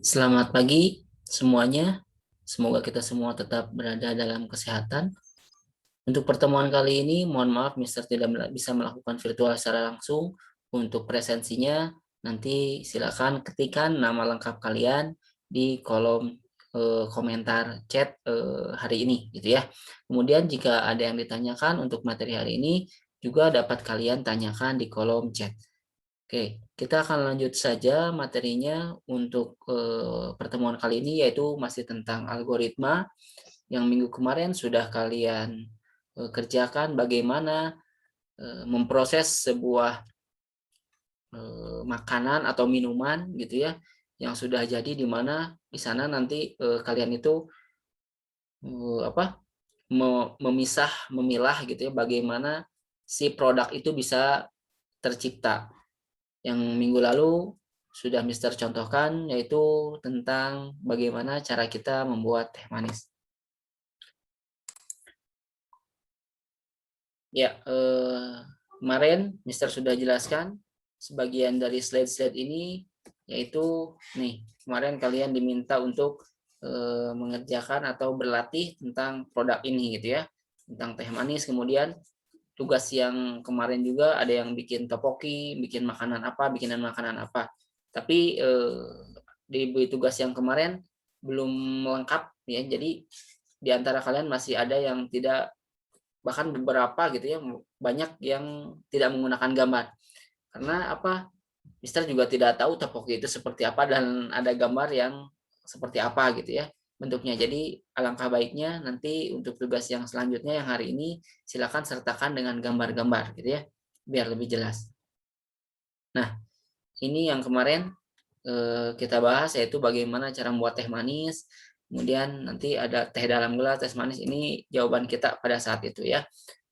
Selamat pagi semuanya. Semoga kita semua tetap berada dalam kesehatan. Untuk pertemuan kali ini, mohon maaf Mister tidak bisa melakukan virtual secara langsung. Untuk presensinya, nanti silakan ketikkan nama lengkap kalian di kolom komentar chat hari ini, gitu ya. Kemudian jika ada yang ditanyakan untuk materi hari ini, juga dapat kalian tanyakan di kolom chat. Oke, kita akan lanjut saja materinya untuk pertemuan kali ini, yaitu masih tentang algoritma yang minggu kemarin sudah kalian kerjakan bagaimana memproses sebuah makanan atau minuman gitu ya yang sudah jadi, di mana di sana nanti kalian itu memilah gitu ya bagaimana si produk itu bisa tercipta. Yang minggu lalu sudah Mister contohkan, yaitu tentang bagaimana cara kita membuat teh manis. Ya, kemarin Mister sudah jelaskan sebagian dari slide-slide ini, yaitu nih, kemarin kalian diminta untuk mengerjakan atau berlatih tentang produk ini gitu ya, tentang teh manis. Kemudian tugas yang kemarin juga ada yang bikin topoki, bikin makanan apa, bikinan makanan apa. Tapi di tugas yang kemarin belum lengkap ya. Jadi di antara kalian masih ada yang tidak, bahkan beberapa gitu ya, banyak yang tidak menggunakan gambar. Karena apa? Mister juga tidak tahu topoki itu seperti apa dan ada gambar yang seperti apa gitu ya bentuknya. Jadi alangkah baiknya nanti untuk tugas yang selanjutnya yang hari ini silakan sertakan dengan gambar-gambar gitu ya, biar lebih jelas. Nah, ini yang kemarin kita bahas, yaitu bagaimana cara membuat teh manis. Kemudian nanti ada teh dalam gelas, teh manis, ini jawaban kita pada saat itu ya.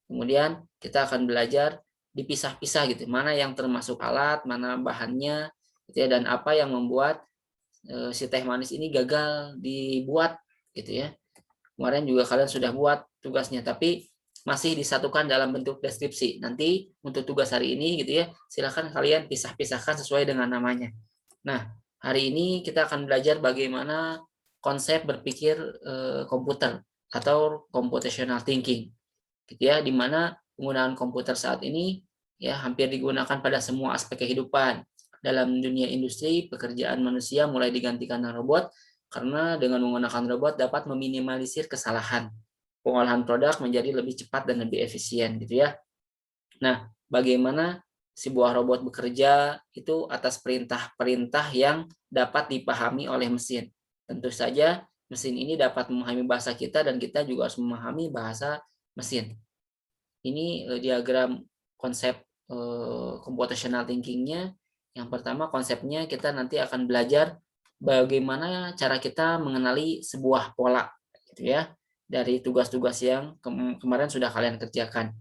Kemudian kita akan belajar dipisah-pisah gitu, mana yang termasuk alat, mana bahannya gitu ya, dan apa yang membuat si teh manis ini gagal dibuat gitu ya. Kemarin juga kalian sudah buat tugasnya, tapi masih disatukan dalam bentuk deskripsi. Nanti untuk tugas hari ini gitu ya, silakan kalian pisah-pisahkan sesuai dengan namanya. Nah, hari ini kita akan belajar bagaimana konsep berpikir komputer atau computational thinking, gitu ya, di mana penggunaan komputer saat ini ya hampir digunakan pada semua aspek kehidupan. Dalam dunia industri, pekerjaan manusia mulai digantikan dengan robot, karena dengan menggunakan robot dapat meminimalisir kesalahan. Pengolahan produk menjadi lebih cepat dan lebih efisien gitu ya. Nah, bagaimana sebuah robot bekerja itu atas perintah-perintah yang dapat dipahami oleh mesin. Tentu saja mesin ini dapat memahami bahasa kita dan kita juga harus memahami bahasa mesin. Ini diagram konsep computational thinking-nya. Yang pertama, konsepnya kita nanti akan belajar bagaimana cara kita mengenali sebuah pola gitu ya, dari tugas-tugas yang kemarin sudah kalian kerjakan.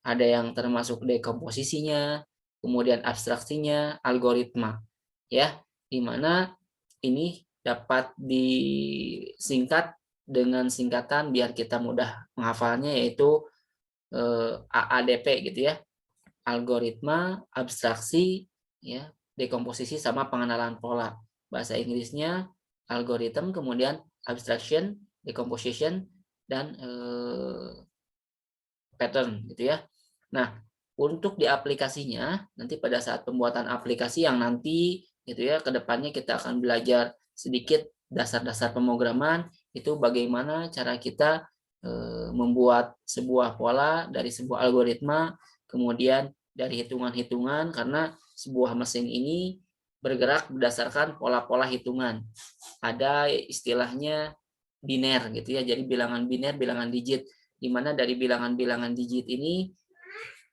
Ada yang termasuk dekomposisinya, kemudian abstraksinya, algoritma ya, di mana ini dapat disingkat dengan singkatan biar kita mudah menghafalnya, yaitu AADP gitu ya, algoritma, abstraksi, ya, dekomposisi sama pengenalan pola. Bahasa Inggrisnya algorithm, kemudian abstraction, decomposition, dan pattern gitu ya. Nah, untuk di aplikasinya nanti pada saat pembuatan aplikasi yang nanti gitu ya, kedepannya kita akan belajar sedikit dasar-dasar pemrograman, itu bagaimana cara kita membuat sebuah pola dari sebuah algoritma, kemudian dari hitungan-hitungan, karena sebuah mesin ini bergerak berdasarkan pola-pola hitungan. Ada istilahnya biner gitu ya, jadi bilangan biner, bilangan digit, di mana dari bilangan-bilangan digit ini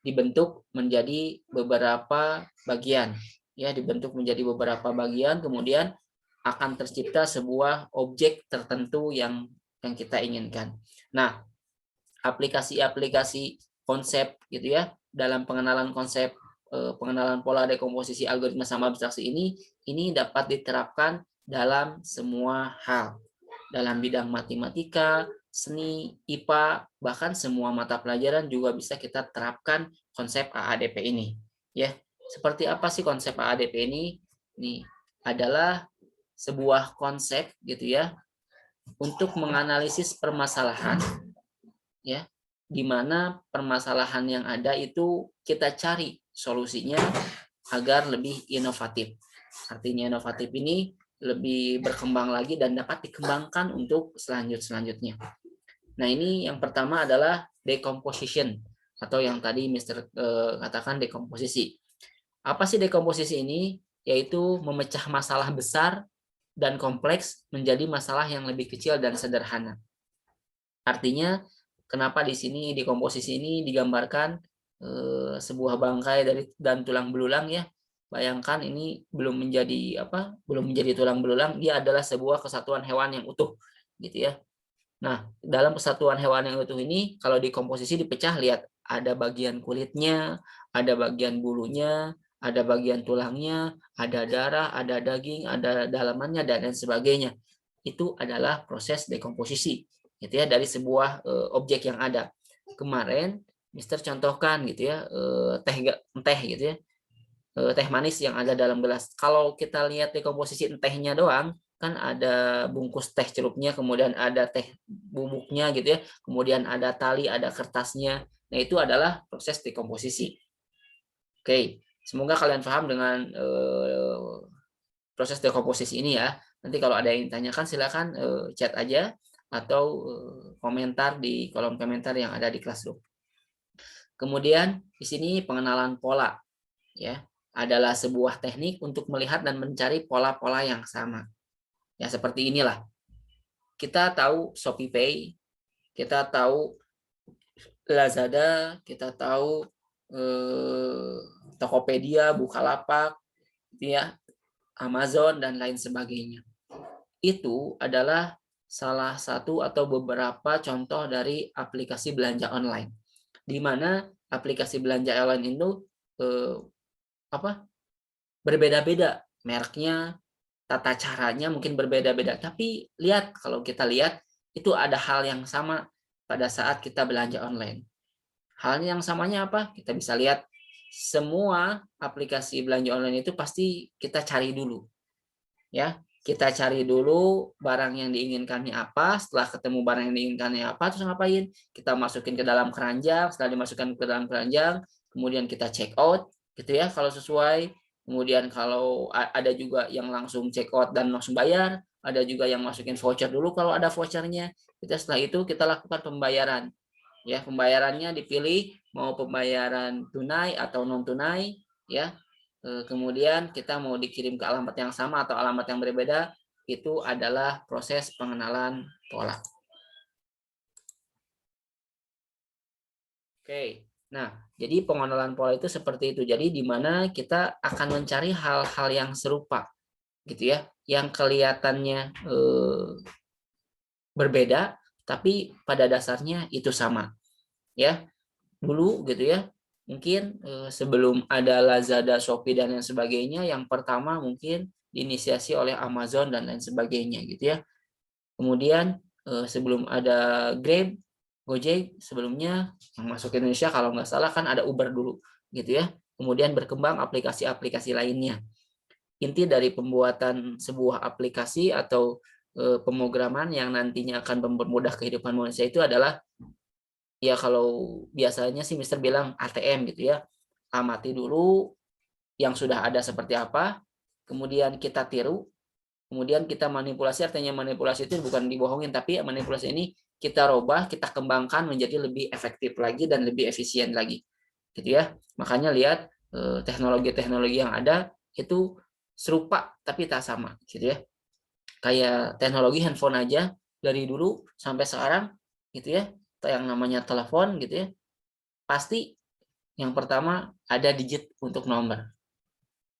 dibentuk menjadi beberapa bagian, ya, dibentuk menjadi beberapa bagian, kemudian akan tercipta sebuah objek tertentu yang kita inginkan. Nah, aplikasi-aplikasi konsep gitu ya, dalam pengenalan konsep pengenalan pola dekomposisi algoritma sama abstraksi ini dapat diterapkan dalam semua hal, dalam bidang matematika, seni, IPA, bahkan semua mata pelajaran juga bisa kita terapkan konsep AADP ini. Ya, seperti apa sih konsep AADP ini? Ini adalah sebuah konsep gitu ya untuk menganalisis permasalahan, ya, di mana permasalahan yang ada itu kita cari solusinya agar lebih inovatif. Artinya inovatif ini lebih berkembang lagi dan dapat dikembangkan untuk selanjutnya. Nah, ini yang pertama adalah decomposition atau yang tadi Mister katakan dekomposisi. Apa sih dekomposisi ini? Yaitu memecah masalah besar dan kompleks menjadi masalah yang lebih kecil dan sederhana. Artinya, kenapa di sini dekomposisi ini digambarkan sebuah bangkai dan tulang belulang ya. Bayangkan ini belum menjadi tulang belulang, dia adalah sebuah kesatuan hewan yang utuh gitu ya. Nah, dalam kesatuan hewan yang utuh ini kalau dekomposisi dipecah, lihat ada bagian kulitnya, ada bagian bulunya, ada bagian tulangnya, ada darah, ada daging, ada dalamannya dan lain sebagainya. Itu adalah proses dekomposisi gitu ya dari sebuah objek yang ada. Kemarin Mister contohkan gitu ya teh gitu ya. Teh manis yang ada dalam gelas. Kalau kita lihat dekomposisi tehnya doang, kan ada bungkus teh cerupnya, kemudian ada teh bubuknya gitu ya, kemudian ada tali, ada kertasnya. Nah, itu adalah proses dekomposisi. Oke, semoga kalian paham dengan proses dekomposisi ini ya. Nanti kalau ada yang ditanyakan silakan chat aja atau komentar di kolom komentar yang ada di Classroom. Kemudian di sini pengenalan pola ya adalah sebuah teknik untuk melihat dan mencari pola-pola yang sama. Ya seperti inilah. Kita tahu ShopeePay, kita tahu Lazada, kita tahu Tokopedia, Bukalapak, ya, Amazon dan lain sebagainya. Itu adalah salah satu atau beberapa contoh dari aplikasi belanja online. Di mana aplikasi belanja online itu berbeda-beda mereknya, tata caranya mungkin berbeda-beda, tapi lihat kalau kita lihat itu ada hal yang sama pada saat kita belanja online. Halnya yang samanya apa? Kita bisa lihat semua aplikasi belanja online itu pasti kita cari dulu. Ya, kita cari dulu barang yang diinginkannya apa, setelah ketemu barang yang diinginkannya apa, terus ngapain? Kita masukin ke dalam keranjang, setelah dimasukkan ke dalam keranjang, kemudian kita check out gitu ya kalau sesuai. Kemudian kalau ada juga yang langsung check out dan langsung bayar, ada juga yang masukin voucher dulu kalau ada vouchernya. Setelah itu kita lakukan pembayaran. Ya, pembayarannya dipilih mau pembayaran tunai atau non tunai ya. Kemudian kita mau dikirim ke alamat yang sama atau alamat yang berbeda, itu adalah proses pengenalan pola. Oke. Nah, jadi pengenalan pola itu seperti itu. Jadi di mana kita akan mencari hal-hal yang serupa, gitu ya, yang kelihatannya berbeda, tapi pada dasarnya itu sama, ya. Dulu gitu ya, mungkin sebelum ada Lazada, Shopee dan lain sebagainya, yang pertama mungkin diinisiasi oleh Amazon dan lain sebagainya, gitu ya. Kemudian sebelum ada Grab, Gojek sebelumnya yang masuk ke Indonesia kalau nggak salah kan ada Uber dulu gitu ya. Kemudian berkembang aplikasi-aplikasi lainnya. Inti dari pembuatan sebuah aplikasi atau pemrograman yang nantinya akan mempermudah kehidupan manusia itu adalah ya kalau biasanya sih Mister bilang ATM gitu ya. Amati dulu yang sudah ada seperti apa, kemudian kita tiru, kemudian kita manipulasi. Artinya manipulasi itu bukan dibohongin, tapi manipulasi ini kita robah, kita kembangkan menjadi lebih efektif lagi dan lebih efisien lagi gitu ya. Makanya lihat teknologi-teknologi yang ada itu serupa tapi tak sama gitu ya. Kayak teknologi handphone aja dari dulu sampai sekarang gitu ya, yang namanya telepon gitu ya, pasti yang pertama ada digit untuk nomor.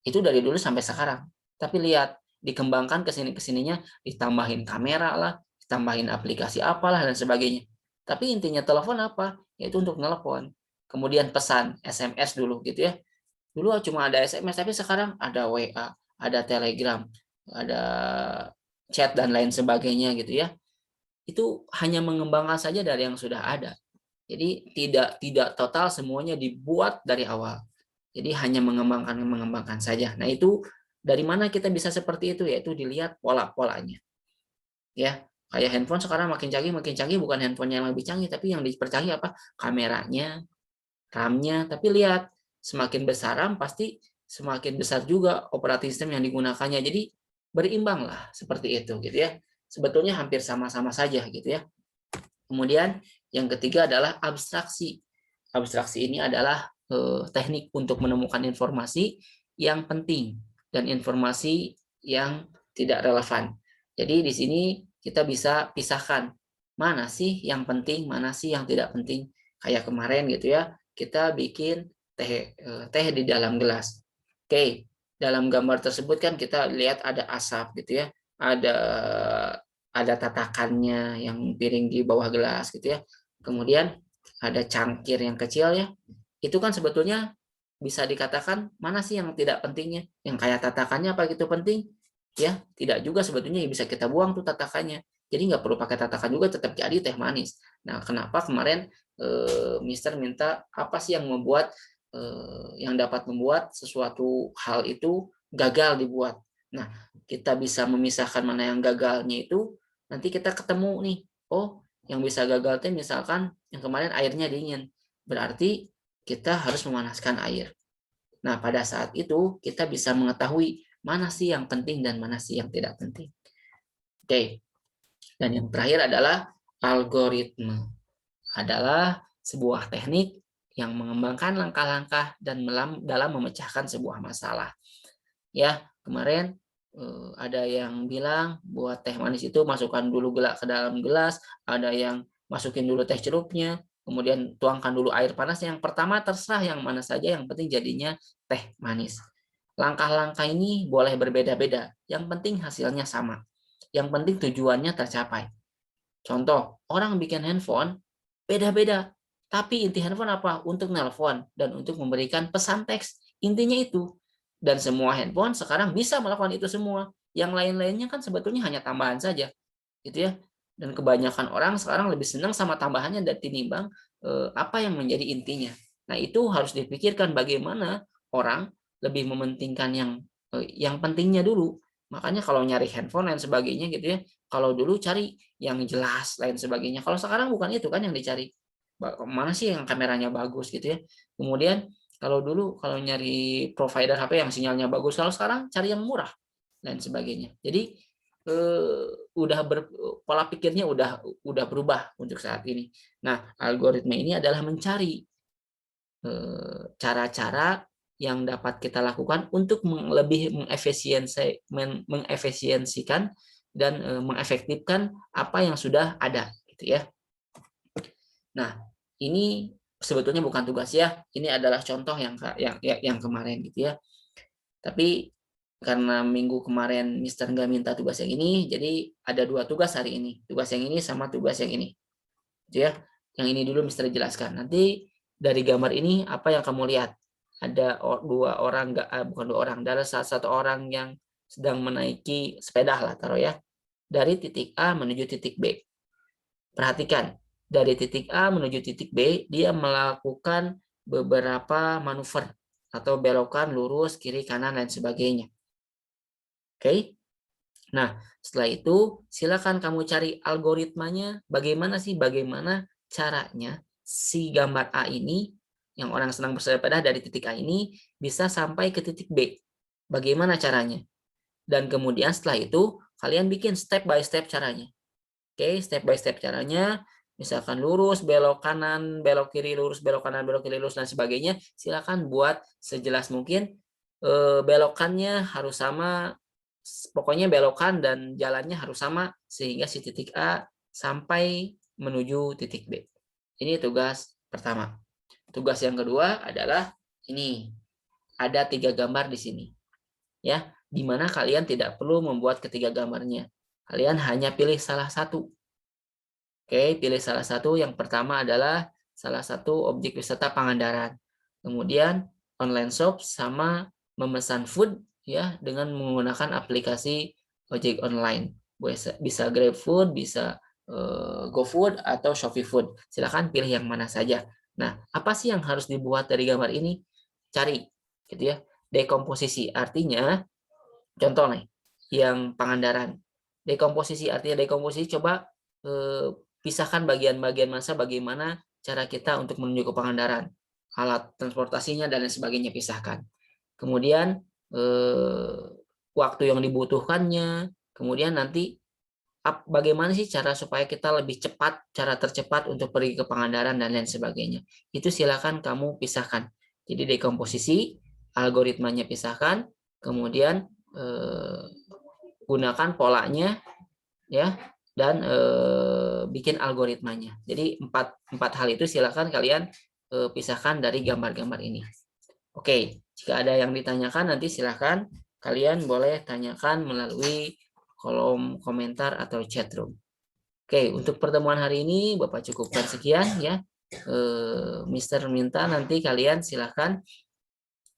Itu dari dulu sampai sekarang. Tapi lihat, dikembangkan kesininya, ditambahin kamera lah, ditambahin aplikasi apalah dan sebagainya. Tapi intinya telepon apa? Yaitu untuk telepon. Kemudian pesan, SMS dulu gitu ya. Dulu cuma ada SMS, tapi sekarang ada WA, ada Telegram, ada chat dan lain sebagainya gitu ya. Itu hanya mengembangkan saja dari yang sudah ada. Jadi tidak total semuanya dibuat dari awal. Jadi hanya mengembangkan saja. Nah, itu Dari mana kita bisa seperti itu? Yaitu dilihat pola-polanya. Ya, kayak handphone sekarang makin canggih bukan handphone yang lebih canggih, tapi yang dipercanggih apa? Kameranya, RAM-nya. Tapi lihat, semakin besar RAM pasti semakin besar juga operating system yang digunakannya. Jadi berimbang lah seperti itu gitu ya. Sebetulnya hampir sama-sama saja gitu ya. Kemudian yang ketiga adalah abstraksi. Abstraksi ini adalah teknik untuk menemukan informasi yang penting dan informasi yang tidak relevan. Jadi di sini kita bisa pisahkan mana sih yang penting, mana sih yang tidak penting. Kayak kemarin gitu ya, kita bikin teh di dalam gelas. Oke, dalam gambar tersebut kan kita lihat ada asap gitu ya, ada tatakannya yang piring di bawah gelas gitu ya. Kemudian ada cangkir yang kecil ya. Itu kan sebetulnya bisa dikatakan mana sih yang tidak pentingnya? Yang kayak tatakannya apa gitu penting? Ya, tidak juga sebetulnya bisa kita buang tuh tatakannya. Jadi nggak perlu pakai tatakan juga tetap jadi teh manis. Nah, kenapa kemarin Mister minta apa sih yang membuat yang dapat membuat sesuatu hal itu gagal dibuat. Nah, kita bisa memisahkan mana yang gagalnya itu nanti kita ketemu nih. Oh, yang bisa gagal itu misalkan yang kemarin airnya dingin. Berarti kita harus memanaskan air. Nah, pada saat itu kita bisa mengetahui mana sih yang penting dan mana sih yang tidak penting. Oke. Dan yang terakhir adalah algoritma. Adalah sebuah teknik yang mengembangkan langkah-langkah dan dalam memecahkan sebuah masalah. Ya, kemarin ada yang bilang buat teh manis itu masukkan dulu gula ke dalam gelas, ada yang masukin dulu teh cerupnya, kemudian tuangkan dulu air panas. Yang pertama terserah yang mana saja, yang penting jadinya teh manis. Langkah-langkah ini boleh berbeda-beda, yang penting hasilnya sama. Yang penting tujuannya tercapai. Contoh, orang bikin handphone beda-beda. Tapi inti handphone apa? Untuk nelpon dan untuk memberikan pesan teks. Intinya itu. Dan semua handphone sekarang bisa melakukan itu semua. Yang lain-lainnya kan sebetulnya hanya tambahan saja. Gitu ya. Dan kebanyakan orang sekarang lebih senang sama tambahannya dan tinimbang apa yang menjadi intinya. Nah, itu harus dipikirkan bagaimana orang lebih mementingkan yang pentingnya dulu. Makanya kalau nyari handphone dan sebagainya gitu ya, kalau dulu cari yang jelas lain sebagainya. Kalau sekarang bukan itu kan yang dicari. Mana sih yang kameranya bagus gitu ya. Kemudian kalau dulu kalau nyari provider HP yang sinyalnya bagus, kalau sekarang cari yang murah dan sebagainya. Jadi pola pikirnya udah berubah untuk saat ini. Nah, algoritma ini adalah mencari cara-cara yang dapat kita lakukan untuk lebih mengefisiensikan dan mengefektifkan apa yang sudah ada gitu ya. Nah, ini sebetulnya bukan tugas ya. Ini adalah contoh yang kemarin gitu ya. Tapi karena minggu kemarin Mister nggak minta tugas yang ini, jadi ada 2 tugas hari ini. Tugas yang ini sama tugas yang ini. Gitu ya. Yang ini dulu Mister jelaskan. Nanti dari gambar ini apa yang kamu lihat? Ada 2 orang, bukan 2 orang, ada satu orang yang sedang menaiki sepeda lah taruh ya. Dari titik A menuju titik B. Perhatikan, dari titik A menuju titik B, dia melakukan beberapa manuver atau belokan, lurus, kiri, kanan, dan sebagainya. Oke? Nah, setelah itu silakan kamu cari algoritmanya, bagaimana caranya si gambar A ini, yang orang sedang bersepeda dari titik A ini, bisa sampai ke titik B. Bagaimana caranya? Dan kemudian setelah itu, kalian bikin step by step caranya. Oke, step by step caranya, misalkan lurus, belok kanan, belok kiri, lurus, belok kanan, belok kiri, lurus, dan sebagainya. Silakan buat sejelas mungkin. Belokannya harus sama, pokoknya belokan dan jalannya harus sama, sehingga si titik A sampai menuju titik B. Ini tugas pertama. Tugas yang kedua adalah ini. Ada 3 gambar di sini. Ya, di mana kalian tidak perlu membuat ketiga gambarnya. Kalian hanya pilih salah satu. Oke, pilih salah satu. Yang pertama adalah salah satu objek wisata Pangandaran. Kemudian online shop sama memesan food ya dengan menggunakan aplikasi ojek online. Bisa GrabFood, bisa GoFood atau Shopee Food. Silakan pilih yang mana saja. Nah, apa sih yang harus dibuat dari gambar ini? Cari gitu ya. Dekomposisi artinya Contoh nih, yang Pangandaran. Dekomposisi, artinya dekomposisi coba pisahkan bagian-bagian masa bagaimana cara kita untuk menuju ke Pangandaran. Alat transportasinya dan lain sebagainya pisahkan. Kemudian waktu yang dibutuhkannya, kemudian nanti bagaimana sih cara supaya kita lebih cepat, cara tercepat untuk pergi ke Pangandaran dan lain sebagainya. Itu silakan kamu pisahkan. Jadi dekomposisi, algoritmanya pisahkan, kemudian gunakan polanya ya dan bikin algoritmanya. Jadi empat hal itu silakan kalian pisahkan dari gambar-gambar ini. Oke, jika ada yang ditanyakan nanti silakan kalian boleh tanyakan melalui kolom komentar atau chat room. Oke, untuk pertemuan hari ini Bapak cukupkan sekian ya. Mister minta nanti kalian silakan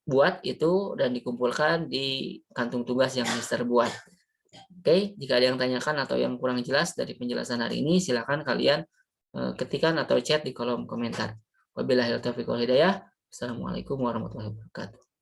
buat itu dan dikumpulkan di kantung tugas yang Mister buat. Oke, jika ada yang tanyakan atau yang kurang jelas dari penjelasan hari ini, silakan kalian ketikkan atau chat di kolom komentar. Wabillahi taufiq wal hidayah. Assalamualaikum warahmatullahi wabarakatuh.